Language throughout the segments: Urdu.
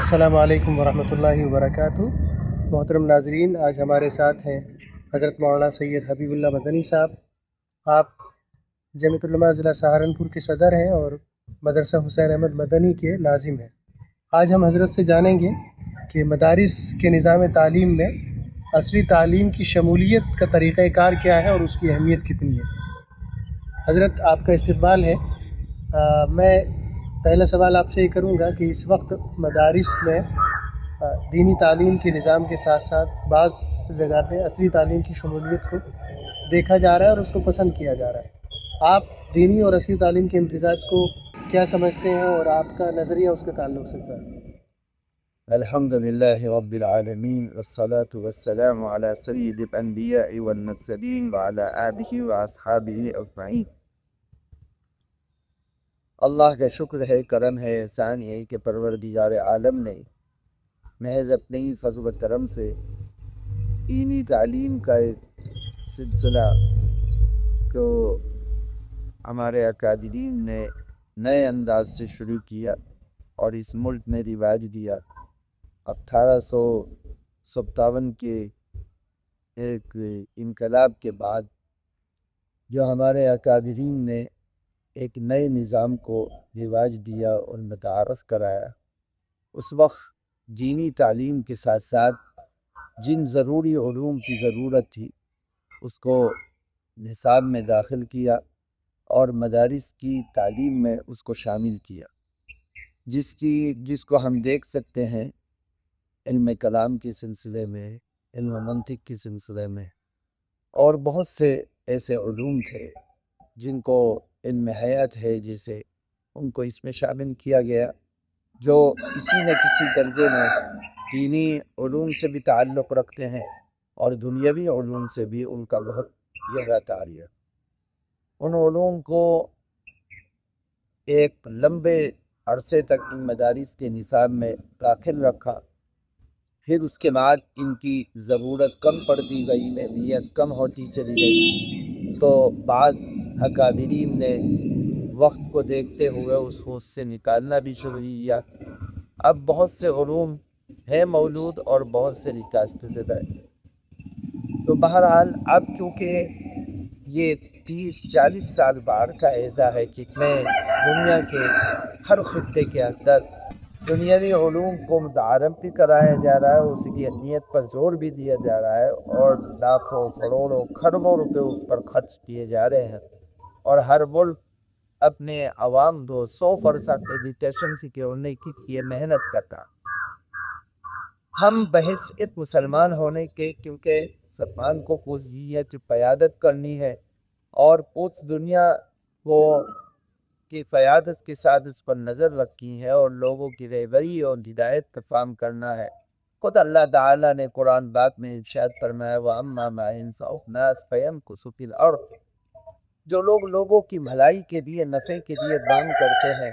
السلام علیکم ورحمۃ اللہ وبرکاتہ۔ محترم ناظرین، آج ہمارے ساتھ ہیں حضرت مولانا سید حبیب اللہ مدنی صاحب۔ آپ جمعیت العلماء ضلع سہارنپور کے صدر ہیں اور مدرسہ حسین احمد مدنی کے ناظم ہیں۔ آج ہم حضرت سے جانیں گے کہ مدارس کے نظام تعلیم میں عصری تعلیم کی شمولیت کا طریقہ کار کیا ہے اور اس کی اہمیت کتنی ہے۔ حضرت، آپ کا استقبال ہے۔ میں پہلا سوال آپ سے یہ کروں گا کہ اس وقت مدارس میں دینی تعلیم کے نظام کے ساتھ ساتھ بعض جگہ پہ عصری تعلیم کی شمولیت کو دیکھا جا رہا ہے اور اس کو پسند کیا جا رہا ہے۔ آپ دینی اور عصری تعلیم کے امتزاج کو کیا سمجھتے ہیں اور آپ کا نظریہ اس کے تعلق سے کیا ہے؟ الحمد للہ رب العالمین والصلاة والسلام علی سید الانبیاء والمرسلین وعلی آلہ واصحابہ اجمعین۔ اللہ کا شکر ہے، کرم ہے، احسان ہے کہ پروردگار عالم نے محض اپنے ہی فضل و کرم سے دینی تعلیم کا ایک سلسلہ کو ہمارے اکابرین نے نئے انداز سے شروع کیا اور اس ملک میں رواج دیا۔ 1857 کے ایک انقلاب کے بعد جو ہمارے اکابرین نے ایک نئے نظام کو رواج دیا اور متعارف کرایا، اس وقت دینی تعلیم کے ساتھ ساتھ جن ضروری علوم کی ضرورت تھی اس کو نصاب میں داخل کیا اور مدارس کی تعلیم میں اس کو شامل کیا، جس کو ہم دیکھ سکتے ہیں علم کلام کے سلسلے میں، علم منطق کے سلسلے میں، اور بہت سے ایسے علوم تھے جن کو علم حیات ہے جیسے ان کو اس میں شامل کیا گیا، جو کسی نہ کسی درجے میں دینی علوم سے بھی تعلق رکھتے ہیں اور دنیاوی علوم سے بھی ان کا بہت گہرا تعلق۔ ان علوم کو ایک لمبے عرصے تک ان مدارس کے نصاب میں داخل رکھا، پھر اس کے بعد ان کی ضرورت کم پڑتی گئی، اہمیت کم ہوتی چلی گئی، تو بعض اکابرین نے وقت کو دیکھتے ہوئے اس کو اس سے نکالنا بھی شروع کیا۔ اب بہت سے علوم ہیں مولود اور بہت سے ریکاسٹ زدہ ہیں۔ تو بہرحال اب چونکہ یہ 30-40 سال بعد کا ایزا ہے کہ میں دنیا کے ہر خطے کے اندر دنیاوی علوم کو متعارف بھی کرایا جا رہا ہے، اس کی اہمیت پر زور بھی دیا جا رہا ہے، اور لاکھوں کروڑوں خربوں روپے اس پر خرچ کیے جا رہے ہیں، اور ہر ملک اپنے عوام کو 100% ایجوکیشن سیکورنے کی یہ محنت کرتا۔ ہم بحیثیت مسلمان ہونے کے، کیونکہ مسلمان کو قومیت قیادت کرنی ہے اور پوچھ دنیا کو کی قیادت کے ساتھ اس پر نظر رکھی ہے اور لوگوں کی رہبری اور ہدایت کا فہم کرنا ہے، خود اللہ تعالیٰ نے قرآن پاک میں ارشاد فرمایا وَأَمَّا مَا يَنفَعُ النَّاسَ فَيَمْكُثُ فِي الْأَرْضِ۔ جو لوگ لوگوں کی بھلائی کے لیے، نفع کے لیے کام کرتے ہیں،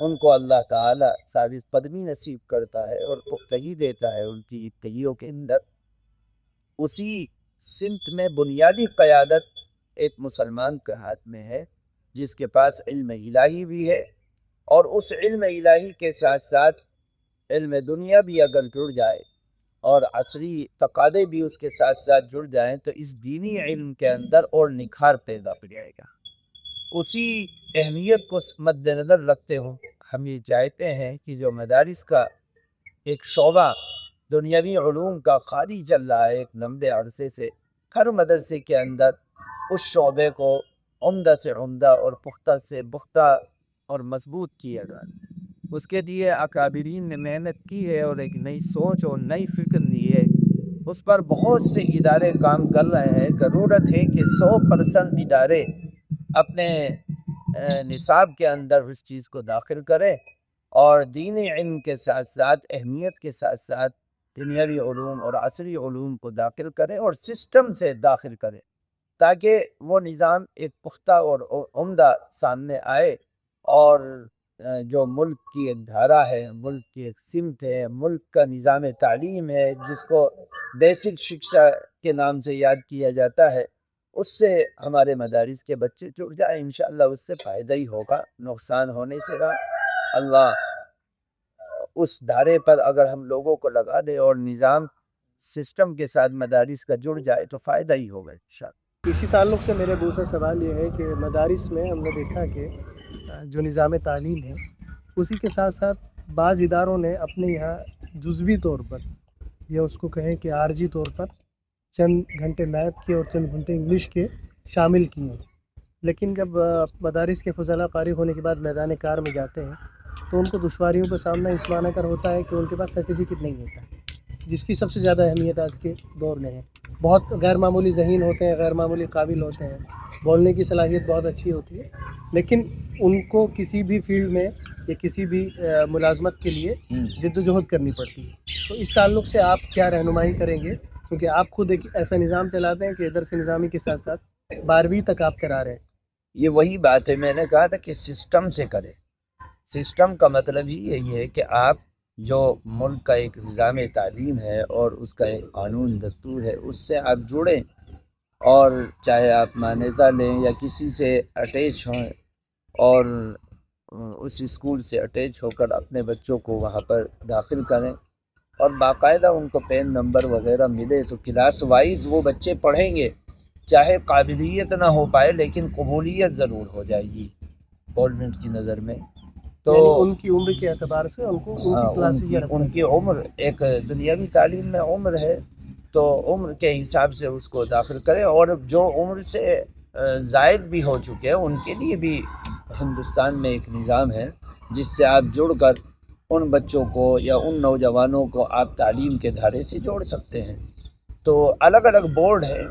ان کو اللہ تعالیٰ ثابت قدمی نصیب کرتا ہے اور پختگی دیتا ہے ان کی اتگیوں کے اندر۔ اسی سمت میں بنیادی قیادت ایک مسلمان کے ہاتھ میں ہے جس کے پاس علم الہی بھی ہے، اور اس علم الہی کے ساتھ ساتھ علم دنیا بھی اگر جڑ جائے اور عصری تقاضے بھی اس کے ساتھ ساتھ جڑ جائیں تو اس دینی علم کے اندر اور نکھار پیدا ہو جائے گا۔ اسی اہمیت کو مد نظر رکھتے ہوں ہم یہ چاہتے ہیں کہ جو مدارس کا ایک شعبہ دنیاوی علوم کا خالی چل رہا ہے ایک لمبے عرصے سے، ہر مدرسے کے اندر اس شعبے کو عمدہ سے عمدہ اور پختہ سے پختہ اور مضبوط کیا گیا۔ اس کے لیے اکابرین نے محنت کی ہے اور ایک نئی سوچ اور نئی فکر لی ہے، اس پر بہت سے ادارے کام کر رہے ہیں۔ ضرورت ہے کہ 100% ادارے اپنے نصاب کے اندر اس چیز کو داخل کریں اور دینی علم کے ساتھ ساتھ اہمیت کے ساتھ ساتھ دنیاوی علوم اور عصری علوم کو داخل کریں اور سسٹم سے داخل کریں، تاکہ وہ نظام ایک پختہ اور عمدہ سامنے آئے، اور جو ملک کی ایک دھارا ہے، ملک کی ایک سمت ہے، ملک کا نظام تعلیم ہے جس کو بیسک شکشا کے نام سے یاد کیا جاتا ہے، اس سے ہمارے مدارس کے بچے جڑ جائیں، انشاءاللہ اس سے فائدہ ہی ہوگا، نقصان ہونے سے گا۔ اللہ اس دھارے پر اگر ہم لوگوں کو لگا دیں اور نظام سسٹم کے ساتھ مدارس کا جڑ جائے تو فائدہ ہی ہوگا انشاءاللہ۔ اسی تعلق سے میرا دوسرا سوال یہ ہے کہ مدارس میں ہم نے دیکھا کہ جو نظام تعلیم ہے اسی کے ساتھ ساتھ بعض اداروں نے اپنے یہاں جزوی طور پر یا اس کو کہیں کہ عارضی طور پر چند گھنٹے میتھ کے اور چند گھنٹے انگلش کے شامل کیے ہیں، لیکن جب مدارس کے فضلاء فارغ ہونے کے بعد میدان کار میں جاتے ہیں تو ان کو دشواریوں کا سامنا اس معنی کر ہوتا ہے کہ ان کے پاس سرٹیفکیٹ نہیں ہوتا، جس کی سب سے زیادہ اہمیت آج کے دور میں ہے۔ بہت غیر معمولی ذہین ہوتے ہیں، غیر معمولی قابل ہوتے ہیں، بولنے کی صلاحیت بہت اچھی ہوتی ہے، لیکن ان کو کسی بھی فیلڈ میں یا کسی بھی ملازمت کے لیے جد و جہد کرنی پڑتی ہے۔ تو اس تعلق سے آپ کیا رہنمائی کریں گے، کیونکہ آپ خود ایک ایسا نظام چلاتے ہیں کہ ادھر سے نظامی کے ساتھ ساتھ 12ویں تک آپ کرا رہے ہیں۔ یہ وہی بات ہے، میں نے کہا تھا کہ سسٹم سے کریں۔ سسٹم کا مطلب ہی یہی ہے کہ آپ جو ملک کا ایک نظام تعلیم ہے اور اس کا ایک قانون دستور ہے اس سے آپ جڑیں، اور چاہے آپ مانیتا لیں یا کسی سے اٹیچ ہوں اور اس اسکول سے اٹیچ ہو کر اپنے بچوں کو وہاں پر داخل کریں، اور باقاعدہ ان کو پین نمبر وغیرہ ملے تو کلاس وائز وہ بچے پڑھیں گے، چاہے قابلیت نہ ہو پائے لیکن قبولیت ضرور ہو جائے گی گورنمنٹ کی نظر میں۔ تو یعنی ان کی عمر کے اعتبار سے ان کو ان کی کلاسز میں رکھا ان کی عمر ایک دنیاوی تعلیم میں عمر ہے تو عمر کے حساب سے اس کو داخل کریں، اور جو عمر سے زائد بھی ہو چکے ہیں ان کے لیے بھی ہندوستان میں ایک نظام ہے جس سے آپ جڑ کر ان بچوں کو یا ان نوجوانوں کو آپ تعلیم کے دھارے سے جوڑ سکتے ہیں۔ تو الگ الگ بورڈ ہے،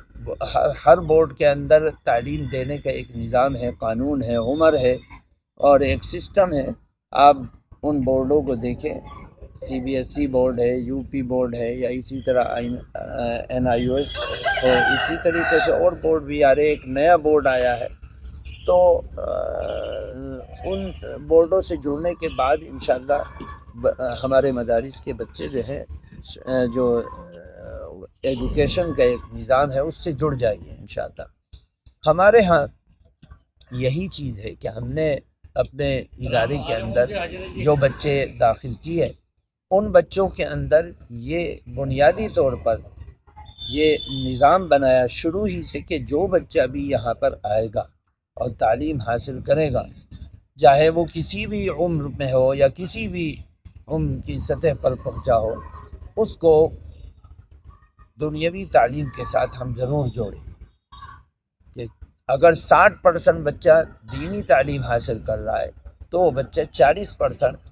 ہر بورڈ کے اندر تعلیم دینے کا ایک نظام ہے، قانون ہے، عمر ہے اور ایک سسٹم ہے۔ آپ ان بورڈوں کو دیکھیں، C B S E board ہے، یو پی بورڈ ہے، یا اسی طرح NIOS ہے، اسی طریقے سے اور بورڈ بھی آ رہے، ایک نیا بورڈ آیا ہے۔ تو ان بورڈوں سے جڑنے کے بعد انشاءاللہ ہمارے مدارس کے بچے جو ہیں جو ایجوکیشن کا ایک نظام ہے اس سے جڑ جائیے انشاءاللہ۔ ہمارے ہاں یہی چیز ہے کہ ہم نے اپنے ادارے کے اندر جو بچے داخل کیے ان بچوں کے اندر یہ بنیادی طور پر یہ نظام بنایا شروع ہی سے کہ جو بچہ بھی یہاں پر آئے گا اور تعلیم حاصل کرے گا، چاہے وہ کسی بھی عمر میں ہو یا کسی بھی عمر کی سطح پر پہنچا ہو، اس کو دنیاوی تعلیم کے ساتھ ہم ضرور جوڑیں کہ اگر 60% بچہ دینی تعلیم حاصل کر رہا ہے تو وہ بچہ 40%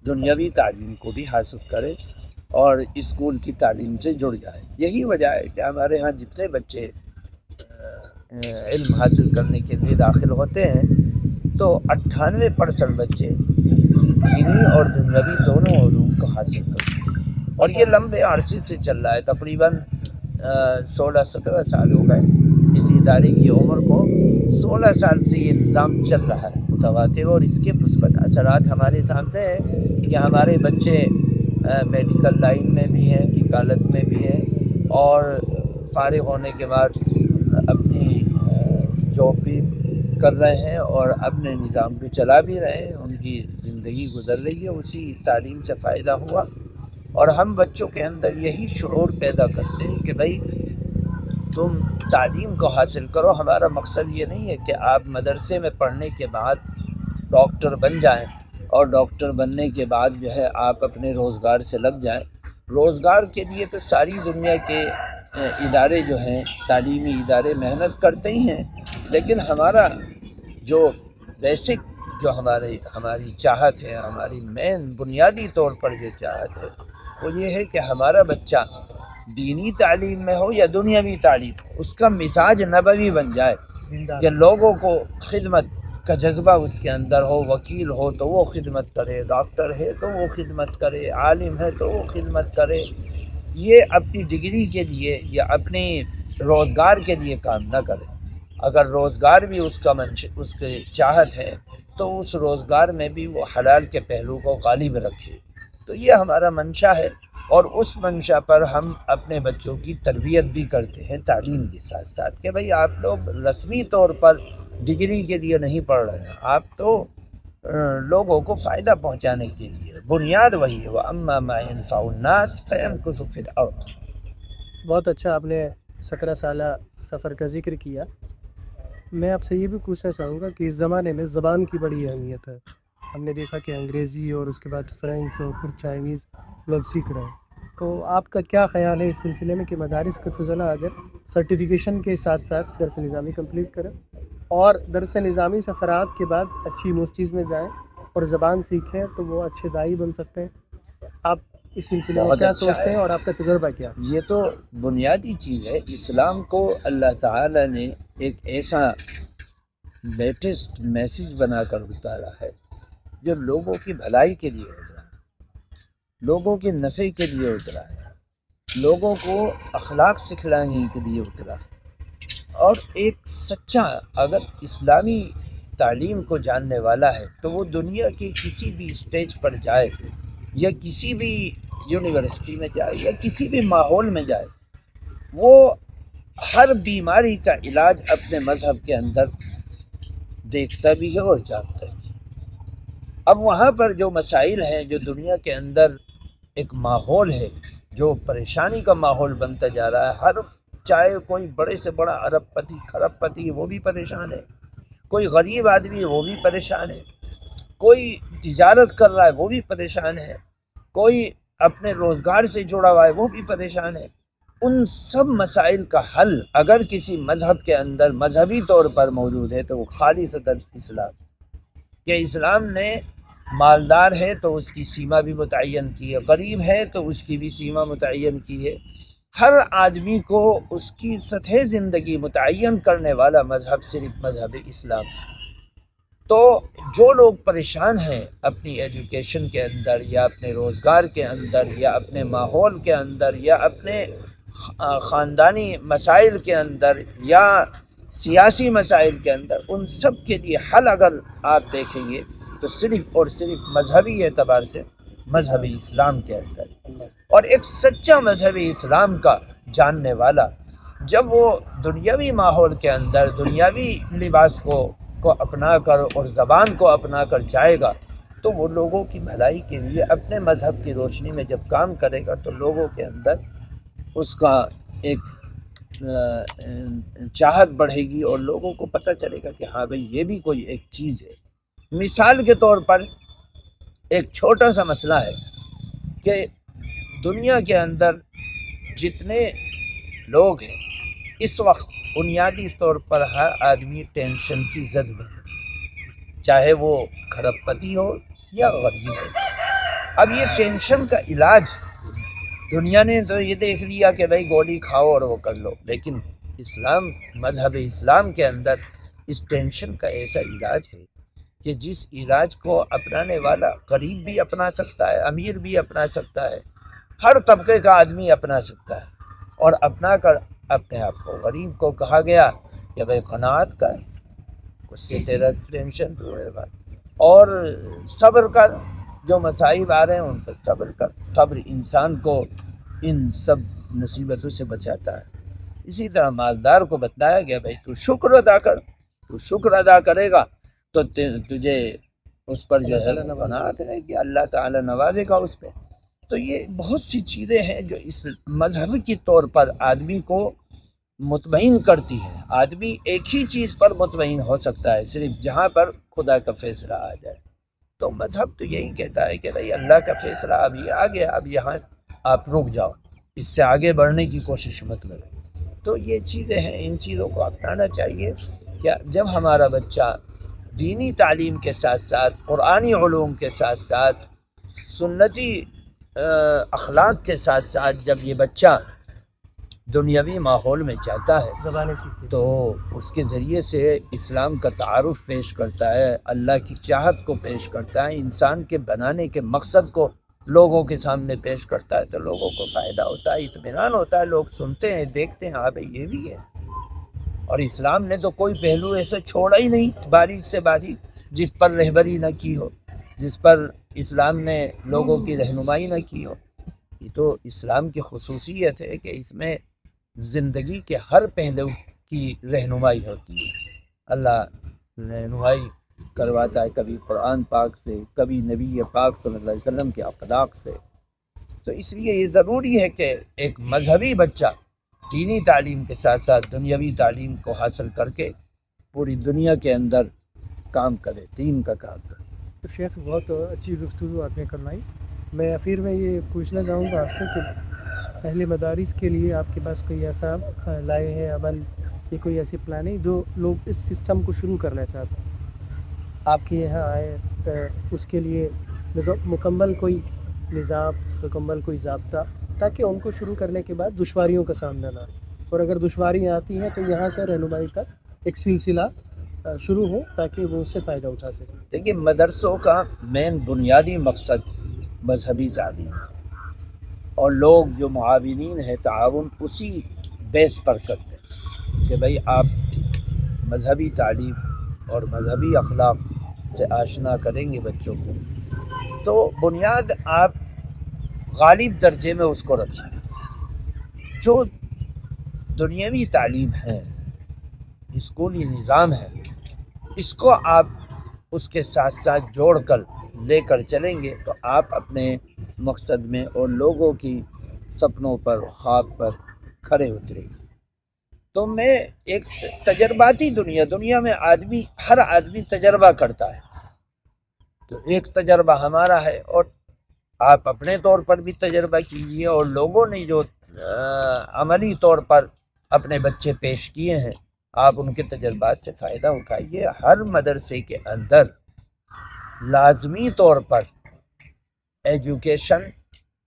دنیاوی تعلیم کو بھی حاصل کرے اور اسکول کی تعلیم سے جڑ جائے۔ یہی وجہ ہے کہ ہمارے ہاں جتنے بچے علم حاصل کرنے کے لیے داخل ہوتے ہیں تو 98% بچے دینی اور دنیاوی دونوں علوم کو حاصل کرتے ہیں، اور یہ لمبے عرصے سے چل رہا ہے، تقریباً 16-17 سال ہو گئے اس ادارے کی عمر کو، 16 سال سے یہ نظام چل رہا ہے متواتر، اور اس کے مثبت اثرات ہمارے سامنے ہیں کہ ہمارے بچے میڈیکل لائن میں بھی ہیں، وکالت میں بھی ہیں، اور فارغ ہونے کے بعد اپنی جاب بھی کر رہے ہیں اور اپنے نظام کو چلا بھی رہے ہیں، ان کی زندگی گزر رہی ہے، اسی تعلیم سے فائدہ ہوا۔ اور ہم بچوں کے اندر یہی شعور پیدا کرتے ہیں کہ بھائی تم تعلیم کو حاصل کرو۔ ہمارا مقصد یہ نہیں ہے کہ آپ مدرسے میں پڑھنے کے بعد ڈاکٹر بن جائیں اور ڈاکٹر بننے کے بعد جو ہے آپ اپنے روزگار سے لگ جائیں۔ روزگار کے لیے تو ساری دنیا کے ادارے جو ہیں تعلیمی ادارے محنت کرتے ہی ہیں، لیکن ہمارا جو بیسک جو ہماری چاہت ہے، ہماری مین بنیادی طور پر جو چاہت ہے وہ یہ ہے کہ ہمارا بچہ دینی تعلیم میں ہو یا دنیاوی تعلیم ہو، اس کا مزاج نبوی بن جائے کہ لوگوں کو خدمت کا جذبہ اس کے اندر ہو، وکیل ہو تو وہ خدمت کرے، ڈاکٹر ہے تو وہ خدمت کرے، عالم ہے تو وہ خدمت کرے، یہ اپنی ڈگری کے لیے یا اپنی روزگار کے لیے کام نہ کرے۔ اگر روزگار بھی اس کی چاہت ہے تو اس روزگار میں بھی وہ حلال کے پہلو کو غالب رکھے۔ تو یہ ہمارا منشا ہے، اور اس منشا پر ہم اپنے بچوں کی تربیت بھی کرتے ہیں تعلیم کے ساتھ ساتھ کہ بھئی آپ لوگ رسمی طور پر ڈگری کے لیے نہیں پڑھ رہے ہیں، آپ تو لوگوں کو فائدہ پہنچانے کے لیے، بنیاد وہی ہے، وَأَمَّا مَا يَنفَعُ النَّاسَ فَيَمْكُثُ فِي الْأَرْضِ۔ بہت اچھا آپ نے 17 سالہ سفر کا ذکر کیا۔ میں آپ سے یہ بھی پوچھنا چاہوں گا کہ اس زمانے میں زبان کی بڑی اہمیت ہے۔ ہم نے دیکھا کہ انگریزی اور اس کے بعد فرینچ اور پھر چائنیز لوگ سیکھ رہے ہیں، تو آپ کا کیا خیال ہے اس سلسلے میں کہ مدارس کے فضلاء اگر سرٹیفیکیشن کے ساتھ ساتھ درس نظامی کمپلیٹ کریں اور درس نظامی سے فراغت کے بعد اچھی یونیورسٹیز میں جائیں اور زبان سیکھیں تو وہ اچھے داعی بن سکتے ہیں؟ آپ اس سلسلے میں بہت کیا اچھا سوچتے ہے، ہیں اور آپ کا تجربہ کیا؟ یہ تو بنیادی چیز ہے۔ اسلام کو اللہ تعالیٰ نے ایک ایسا لیٹسٹ میسج بنا کر اتارا ہے جو لوگوں کی بھلائی کے لیے اترا ہے، لوگوں کے نفع کے لیے اترا ہے، لوگوں کو اخلاق سکھلانے کے لیے اترا ہے۔ اور ایک سچا اگر اسلامی تعلیم کو جاننے والا ہے تو وہ دنیا کے کسی بھی اسٹیج پر جائے یا کسی بھی یونیورسٹی میں جائے یا کسی بھی ماحول میں جائے، وہ ہر بیماری کا علاج اپنے مذہب کے اندر دیکھتا بھی ہے اور جانتا بھی ہے۔ اب وہاں پر جو مسائل ہیں، جو دنیا کے اندر ایک ماحول ہے جو پریشانی کا ماحول بنتا جا رہا ہے، چاہے کوئی بڑے سے بڑا ارب پتی کھرب پتی ہے وہ بھی پریشان ہے، کوئی غریب آدمی ہے وہ بھی پریشان ہے، کوئی تجارت کر رہا ہے وہ بھی پریشان ہے، کوئی اپنے روزگار سے جڑا ہوا ہے وہ بھی پریشان ہے۔ ان سب مسائل کا حل اگر کسی مذہب کے اندر مذہبی طور پر موجود ہے تو وہ خالصتاً اسلام، کہ اسلام نے مالدار ہے تو اس کی سیما بھی متعین کی ہے، غریب ہے تو اس کی بھی سیما متعین کی ہے، ہر آدمی کو اس کی سطح زندگی متعین کرنے والا مذہب صرف مذہب اسلام ہے۔ تو جو لوگ پریشان ہیں اپنی ایجوکیشن کے اندر یا اپنے روزگار کے اندر یا اپنے ماحول کے اندر یا اپنے خاندانی مسائل کے اندر یا سیاسی مسائل کے اندر، ان سب کے لیے حل اگر آپ دیکھیں گے تو صرف اور صرف مذہبی اعتبار سے مذہب اسلام کے اندر۔ اور ایک سچا مذہب اسلام کا جاننے والا جب وہ دنیاوی ماحول کے اندر دنیاوی لباس کو اپنا کر اور زبان کو اپنا کر جائے گا تو وہ لوگوں کی بھلائی کے لیے اپنے مذہب کی روشنی میں جب کام کرے گا تو لوگوں کے اندر اس کا ایک چاہت بڑھے گی اور لوگوں کو پتہ چلے گا کہ ہاں بھئی یہ بھی کوئی ایک چیز ہے۔ مثال کے طور پر ایک چھوٹا سا مسئلہ ہے کہ دنیا کے اندر جتنے لوگ ہیں اس وقت بنیادی طور پر ہر آدمی ٹینشن کی زد میں ہے، چاہے وہ کھرب پتی ہو یا غریب ہو۔ اب یہ ٹینشن کا علاج دنیا نے تو یہ دیکھ لیا کہ بھائی گولی کھاؤ اور وہ کر لو، لیکن اسلام مذہب اسلام کے اندر اس ٹینشن کا ایسا علاج ہے کہ جس علاج کو اپنانے والا غریب بھی اپنا سکتا ہے، امیر بھی اپنا سکتا ہے، ہر طبقے کا آدمی اپنا سکتا ہے، اور اپنا کر اپنے آپ کو غریب کو کہا گیا کہ بھائی قناعت کر، اس سے تیرا ٹینشن دور ہوگا، اور صبر کر، جو مصائب آ رہے ہیں ان پر صبر کر۔ صبر انسان کو ان سب مصیبتوں سے بچاتا ہے۔ اسی طرح مالدار کو بتایا گیا بھائی تو شکر ادا کر، تو شکر ادا کرے گا تو تجھے اس پر جو ہے قناعت ہے کہ اللہ تعالیٰ نوازے گا اس پہ۔ تو یہ بہت سی چیزیں ہیں جو اس مذہب کے طور پر آدمی کو مطمئن کرتی ہے۔ آدمی ایک ہی چیز پر مطمئن ہو سکتا ہے صرف جہاں پر خدا کا فیصلہ آ جائے۔ تو مذہب تو یہی کہتا ہے کہ بھئی اللہ کا فیصلہ اب یہ آ گیا، اب یہاں آپ رک جاؤ، اس سے آگے بڑھنے کی کوشش مت کرو۔ تو یہ چیزیں ہیں، ان چیزوں کو اپنانا چاہیے کہ جب ہمارا بچہ دینی تعلیم کے ساتھ ساتھ قرآنی علوم کے ساتھ ساتھ سنتی اخلاق کے ساتھ ساتھ جب یہ بچہ دنیاوی ماحول میں جاتا ہے زبانیں سیکھیں تو اس کے ذریعے سے اسلام کا تعارف پیش کرتا ہے، اللہ کی چاہت کو پیش کرتا ہے، انسان کے بنانے کے مقصد کو لوگوں کے سامنے پیش کرتا ہے، تو لوگوں کو فائدہ ہوتا ہے، اطمینان ہوتا ہے، لوگ سنتے ہیں، دیکھتے ہیں ہاں بھئی یہ بھی ہے۔ اور اسلام نے تو کوئی پہلو ایسا چھوڑا ہی نہیں باریک سے باریک جس پر رہبری نہ کی ہو، جس پر اسلام نے لوگوں کی رہنمائی نہ کی ہو۔ یہ تو اسلام کی خصوصیت ہے کہ اس میں زندگی کے ہر پہلو کی رہنمائی ہوتی ہے۔ اللہ رہنمائی کرواتا ہے، کبھی قرآن پاک سے، کبھی نبی پاک صلی اللہ علیہ وسلم کے اخلاق سے۔ تو اس لیے یہ ضروری ہے کہ ایک مذہبی بچہ دینی تعلیم کے ساتھ ساتھ دنیاوی تعلیم کو حاصل کر کے پوری دنیا کے اندر کام کرے، دین کا کام کرے۔ شیخ بہت اچھی گفتگو آپ نے کروائی۔ میں آخر میں یہ پوچھنا چاہوں گا آپ سے کہ اہل مدارس کے لیے آپ کے پاس کوئی ایسا لائے ہیں عمل یا کوئی ایسی پلاننگ جو لوگ اس سسٹم کو شروع کرنا چاہتے ہیں، آپ کے یہاں آئے اس کے لیے مکمل کوئی نظام، مکمل کوئی ضابطہ، تاکہ ان کو شروع کرنے کے بعد دشواریوں کا سامنا نہ ہو، اور اگر دشواریاں آتی ہیں تو یہاں سے رہنمائی تک ایک سلسلہ شروع ہو تاکہ وہ اس سے فائدہ اٹھا سکیں۔ دیکھیے، مدرسوں کا مین بنیادی مقصد مذہبی تعلیم ہے، اور لوگ جو معاونین ہیں تعاون اسی بیس پر کرتے ہیں کہ بھئی آپ مذہبی تعلیم اور مذہبی اخلاق سے آشنا کریں گے بچوں کو، تو بنیاد آپ غالب درجے میں اس کو رکھیں۔ جو دنیاوی تعلیم ہے، اسکولی نظام ہے، اس کو آپ اس کے ساتھ ساتھ جوڑ کر لے کر چلیں گے تو آپ اپنے مقصد میں اور لوگوں کی سپنوں پر، خواب پر کھڑے اتریں گے۔ تو میں ایک تجرباتی دنیا میں ہر آدمی تجربہ کرتا ہے، تو ایک تجربہ ہمارا ہے، اور آپ اپنے طور پر بھی تجربہ کیجئے، اور لوگوں نے جو عملی طور پر اپنے بچے پیش کیے ہیں آپ ان کے تجربات سے فائدہ اٹھائیے۔ ہر مدرسے کے اندر لازمی طور پر ایجوکیشن،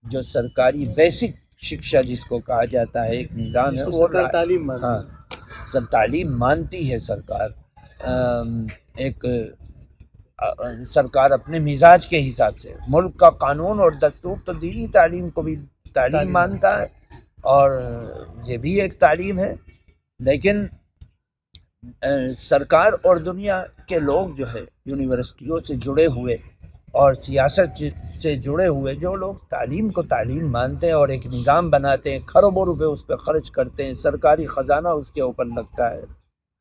جو سرکاری بیسک شکشا جس کو کہا جاتا ہے، ایک نظام ہے، وہ تعلیم مانتی ہے۔ ہاں، سر تعلیم مانتی ہے سرکار، ایک سرکار اپنے مزاج کے حساب سے، ملک کا قانون اور دستور تو دینی تعلیم کو بھی تعلیم مانتا ہے، اور یہ بھی ایک تعلیم ہے، لیکن سرکار اور دنیا کے لوگ جو ہے یونیورسٹیوں سے جڑے ہوئے اور سیاست سے جڑے ہوئے جو لوگ تعلیم کو تعلیم مانتے ہیں اور ایک نظام بناتے ہیں، کروڑوں روپے اس پہ خرچ کرتے ہیں، سرکاری خزانہ اس کے اوپر لگتا ہے،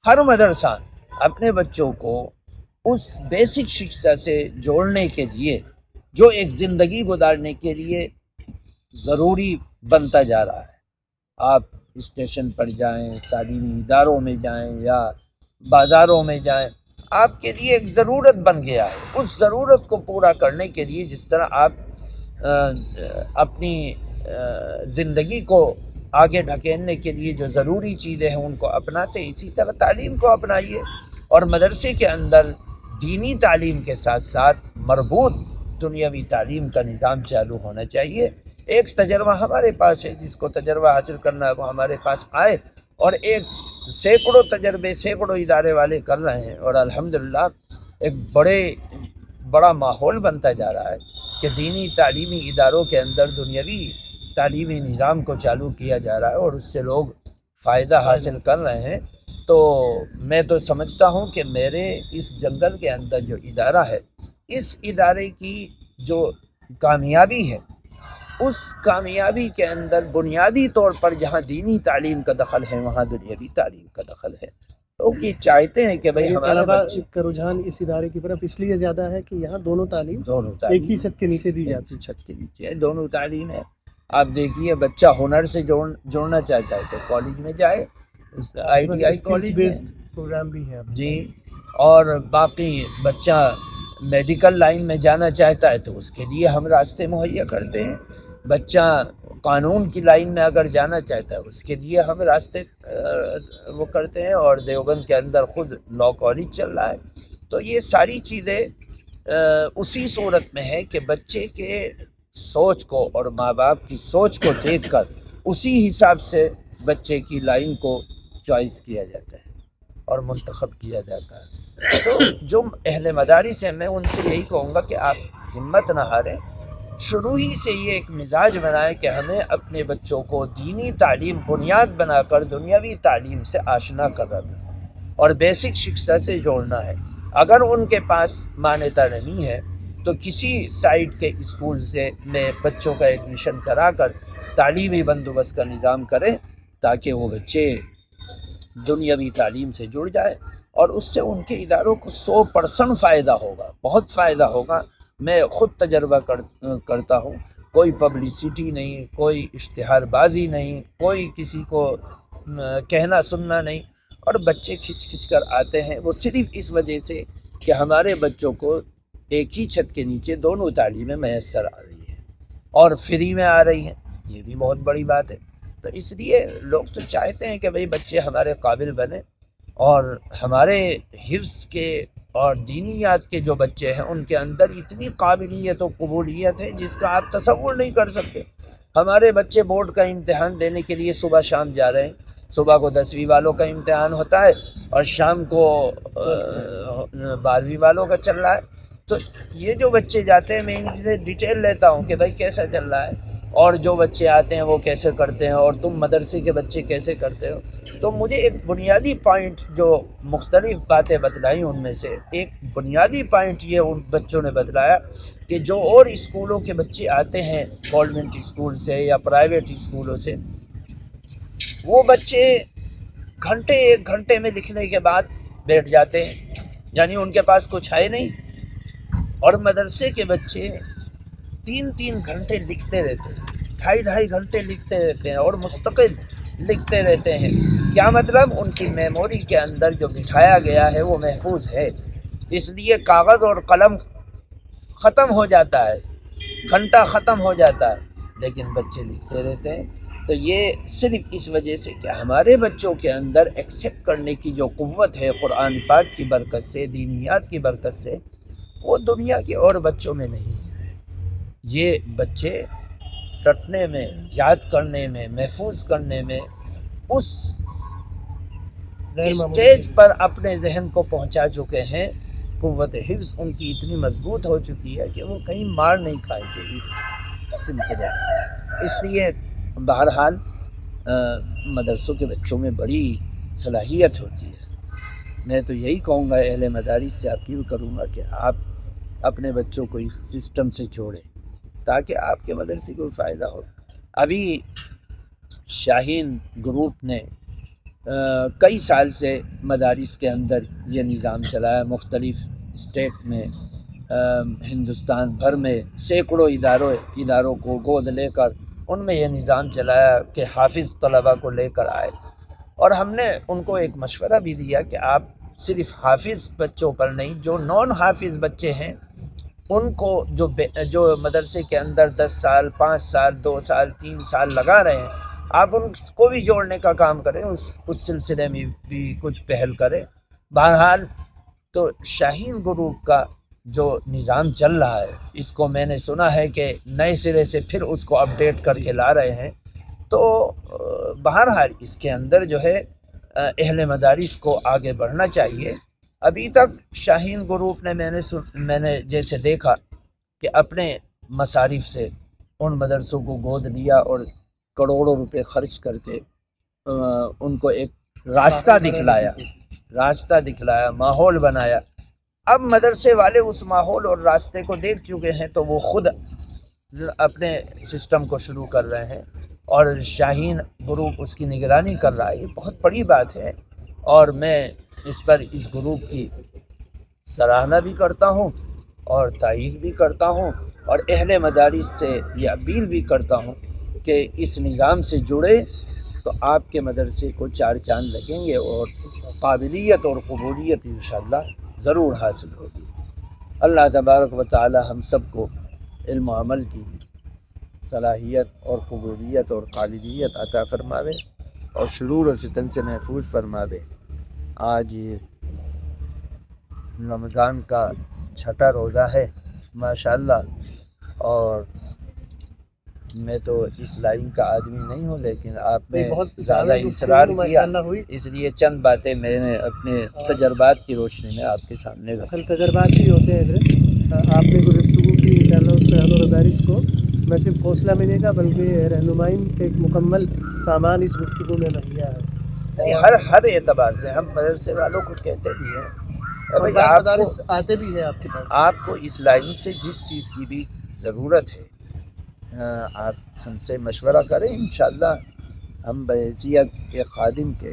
ہر مدرسہ اپنے بچوں کو اس بیسک شکشا سے جوڑنے کے لیے جو ایک زندگی گزارنے کے لیے ضروری بنتا جا رہا ہے۔ آپ اسٹیشن پر جائیں، تعلیمی اداروں میں جائیں یا بازاروں میں جائیں، آپ کے لیے ایک ضرورت بن گیا ہے۔ اس ضرورت کو پورا کرنے کے لیے جس طرح آپ اپنی زندگی کو آگے ڈھکیلنے کے لیے جو ضروری چیزیں ہیں ان کو اپناتے ہیں، اسی طرح تعلیم کو اپنائیے، اور مدرسے کے اندر دینی تعلیم کے ساتھ ساتھ مربوط دنیاوی تعلیم کا نظام چالو ہونا چاہیے۔ ایک تجربہ ہمارے پاس ہے، جس کو تجربہ حاصل کرنا ہے وہ ہمارے پاس آئے، اور ایک سینکڑوں تجربے سینکڑوں ادارے والے کر رہے ہیں، اور الحمدللہ ایک بڑا ماحول بنتا جا رہا ہے کہ دینی تعلیمی اداروں کے اندر دنیاوی تعلیمی نظام کو چالو کیا جا رہا ہے، اور اس سے لوگ فائدہ حاصل کر رہے ہیں۔ تو میں تو سمجھتا ہوں کہ میرے اس جنگل کے اندر جو ادارہ ہے، اس ادارے کی جو کامیابی ہے، اس کامیابی کے اندر بنیادی طور پر جہاں دینی تعلیم کا دخل ہے وہاں دنیاوی تعلیم کا دخل ہے۔ لوگ یہ چاہتے ہیں کہ بھئی ہمارے طلباء بچے کا رجحان اس ادارے کی طرف اس لیے زیادہ ہے کہ یہاں دونوں تعلیم ایک ہی چھت کے نیچے دی جاتی ہے۔ چھت کے نیچے دونوں تعلیم ہے۔ آپ دیکھیے، بچہ ہنر سے جوڑنا چاہتا ہے تو کالج میں جائے، ITI کالج بیسڈ پروگرام بھی ہے جی، اور باقی بچہ میڈیکل لائن میں جانا چاہتا ہے تو اس کے لیے ہم راستے مہیا کرتے ہیں، بچہ قانون کی لائن میں اگر جانا چاہتا ہے اس کے لیے ہم راستے وہ کرتے ہیں، اور دیوبند کے اندر خود لاء کالج چل رہا ہے۔ تو یہ ساری چیزیں اسی صورت میں ہے کہ بچے کے سوچ کو اور ماں باپ کی سوچ کو دیکھ کر اسی حساب سے بچے کی لائن کو چوائس کیا جاتا ہے اور منتخب کیا جاتا ہے۔ تو جو اہل مدارس ہیں، میں ان سے یہی کہوں گا کہ آپ ہمت نہ ہاریں، شروع ہی سے یہ ایک مزاج بنائیں کہ ہمیں اپنے بچوں کو دینی تعلیم بنیاد بنا کر دنیاوی تعلیم سے آشنا کرنا ہے اور بیسک شکشا سے جوڑنا ہے۔ اگر ان کے پاس مانیتا نہیں ہے تو کسی سائٹ کے اسکول میں بچوں کا ایڈمیشن کرا کر تعلیمی بندوبست کا نظام کریں تاکہ وہ بچے دنیاوی تعلیم سے جڑ جائے اور اس سے ان کے اداروں کو 100% فائدہ ہوگا، بہت فائدہ ہوگا۔ میں خود تجربہ کرتا ہوں، کوئی پبلسٹی نہیں، کوئی اشتہار بازی نہیں، کوئی کسی کو کہنا سننا نہیں، اور بچے کھچ کھچ کر آتے ہیں، وہ صرف اس وجہ سے کہ ہمارے بچوں کو ایک ہی چھت کے نیچے دونوں تعلیمیں میسر آ رہی ہیں اور فری میں آ رہی ہیں، یہ بھی بہت بڑی بات ہے۔ تو اس لیے لوگ تو چاہتے ہیں کہ بھئی بچے ہمارے قابل بنیں، اور ہمارے حفظ کے اور دینیات کے جو بچے ہیں ان کے اندر اتنی قابلیت و قبولیت ہے جس کا آپ تصور نہیں کر سکتے۔ ہمارے بچے بورڈ کا امتحان دینے کے لیے صبح شام جا رہے ہیں، صبح کو 10ویں والوں کا امتحان ہوتا ہے اور شام کو 12ویں والوں کا چل رہا ہے۔ تو یہ جو بچے جاتے ہیں میں ان سے ڈیٹیل لیتا ہوں کہ بھائی کیسا چل رہا ہے، اور جو بچے آتے ہیں وہ کیسے کرتے ہیں، اور تم مدرسے کے بچے کیسے کرتے ہو۔ تو مجھے ایک بنیادی پوائنٹ، جو مختلف باتیں بتلائیں ان میں سے ایک بنیادی پوائنٹ یہ ان بچوں نے بتلایا کہ جو اور اسکولوں کے بچے آتے ہیں گورنمنٹ اسکول سے یا پرائیویٹ اسکولوں سے، وہ بچے گھنٹے 1 گھنٹے میں لکھنے کے بعد بیٹھ جاتے ہیں، یعنی ان کے پاس کچھ ہے نہیں، اور مدرسے کے بچے 3 گھنٹے لکھتے رہتے ہیں، 2.5 گھنٹے لکھتے رہتے ہیں اور مستقل لکھتے رہتے ہیں۔ کیا مطلب؟ ان کی میموری کے اندر جو بٹھایا گیا ہے وہ محفوظ ہے، اس لیے کاغذ اور قلم ختم ہو جاتا ہے، گھنٹہ ختم ہو جاتا ہے، لیکن بچے لکھتے رہتے ہیں۔ تو یہ صرف اس وجہ سے کہ ہمارے بچوں کے اندر ایکسیپٹ کرنے کی جو قوت ہے قرآن پاک کی برکت سے، دینیات کی برکت سے، وہ دنیا کے اور بچوں میں نہیں ہے۔ یہ بچے رٹنے میں، یاد کرنے میں، محفوظ کرنے میں اس اسٹیج پر اپنے ذہن کو پہنچا چکے ہیں، قوت حفظ ان کی اتنی مضبوط ہو چکی ہے کہ وہ کہیں مار نہیں کھائے تھے اس سلسلے میں۔ اس لیے بہرحال مدرسوں کے بچوں میں بڑی صلاحیت ہوتی ہے۔ میں تو یہی کہوں گا، اہل مدارس سے اپیل کروں گا کہ آپ اپنے بچوں کو اس سسٹم سے جوڑیں تاکہ آپ کے مدرسے کو فائدہ ہو۔ ابھی شاہین گروپ نے کئی سال سے مدارس کے اندر یہ نظام چلایا، مختلف اسٹیٹ میں، ہندوستان بھر میں سینکڑوں اداروں کو گود لے کر ان میں یہ نظام چلایا کہ حافظ طلباء کو لے کر آئے، اور ہم نے ان کو ایک مشورہ بھی دیا کہ آپ صرف حافظ بچوں پر نہیں، جو نان حافظ بچے ہیں ان کو جو مدرسے کے اندر 10 سال 5 سال 2 سال 3 سال لگا رہے ہیں، آپ ان کو بھی جوڑنے کا کام کریں، اس سلسلے میں بھی کچھ پہل کریں۔ بہرحال تو شاہین گروپ کا جو نظام چل رہا ہے، اس کو میں نے سنا ہے کہ نئے سرے سے پھر اس کو اپڈیٹ کر کے لا رہے ہیں۔ تو بہرحال اس کے اندر جو ہے اہل مدارس کو آگے بڑھنا چاہیے۔ ابھی تک شاہین گروپ نے میں نے جیسے دیکھا کہ اپنے مصارف سے ان مدرسوں کو گود لیا اور کروڑوں روپے خرچ کر کے ان کو ایک راستہ دکھلایا، ماحول بنایا۔ اب مدرسے والے اس ماحول اور راستے کو دیکھ چکے ہیں تو وہ خود اپنے سسٹم کو شروع کر رہے ہیں، اور شاہین گروپ اس کی نگرانی کر رہا ہے۔ یہ بہت بڑی بات ہے، اور میں اس گروپ کی سراہنا بھی کرتا ہوں اور تائید بھی کرتا ہوں، اور اہل مدارس سے یہ اپیل بھی کرتا ہوں کہ اس نظام سے جڑے تو آپ کے مدرسے کو 4 چاند لگیں گے اور قابلیت اور قبولیت انشاءاللہ ضرور حاصل ہوگی۔ اللہ تبارک و تعالی ہم سب کو علم و عمل کی صلاحیت اور قبولیت اور قابلیت عطا فرماوے اور شرور و فتن سے محفوظ فرماوے۔ آج رمضان کا 6واں روزہ ہے ماشاءاللہ، اور میں تو اس لائن کا آدمی نہیں ہوں، لیکن آپ نے بہت زیادہ اصرار کیا، اس لیے چند باتیں میں نے اپنے تجربات کی روشنی میں آپ کے سامنے رکھی۔ تجربات بھی ہوتے ہیں حضرت، آپ نے کوئی گفتگو کی انشاءاللہ اس سے اہل مدارس کو نہ صرف حوصلہ ملے گا بلکہ رہنمائی کا ایک مکمل سامان اس گفتگو میں مہیا ہے۔ نہیں، ہر اعتبار سے ہم مدرسے والوں کو کہتے بھی ہیں اور بعض مدارس آتے بھی ہیں آپ کے پاس، آپ کو اس لائن سے جس چیز کی بھی ضرورت ہے آپ ہم سے مشورہ کریں، انشاءاللہ ہم بحیثیت ایک خادم کے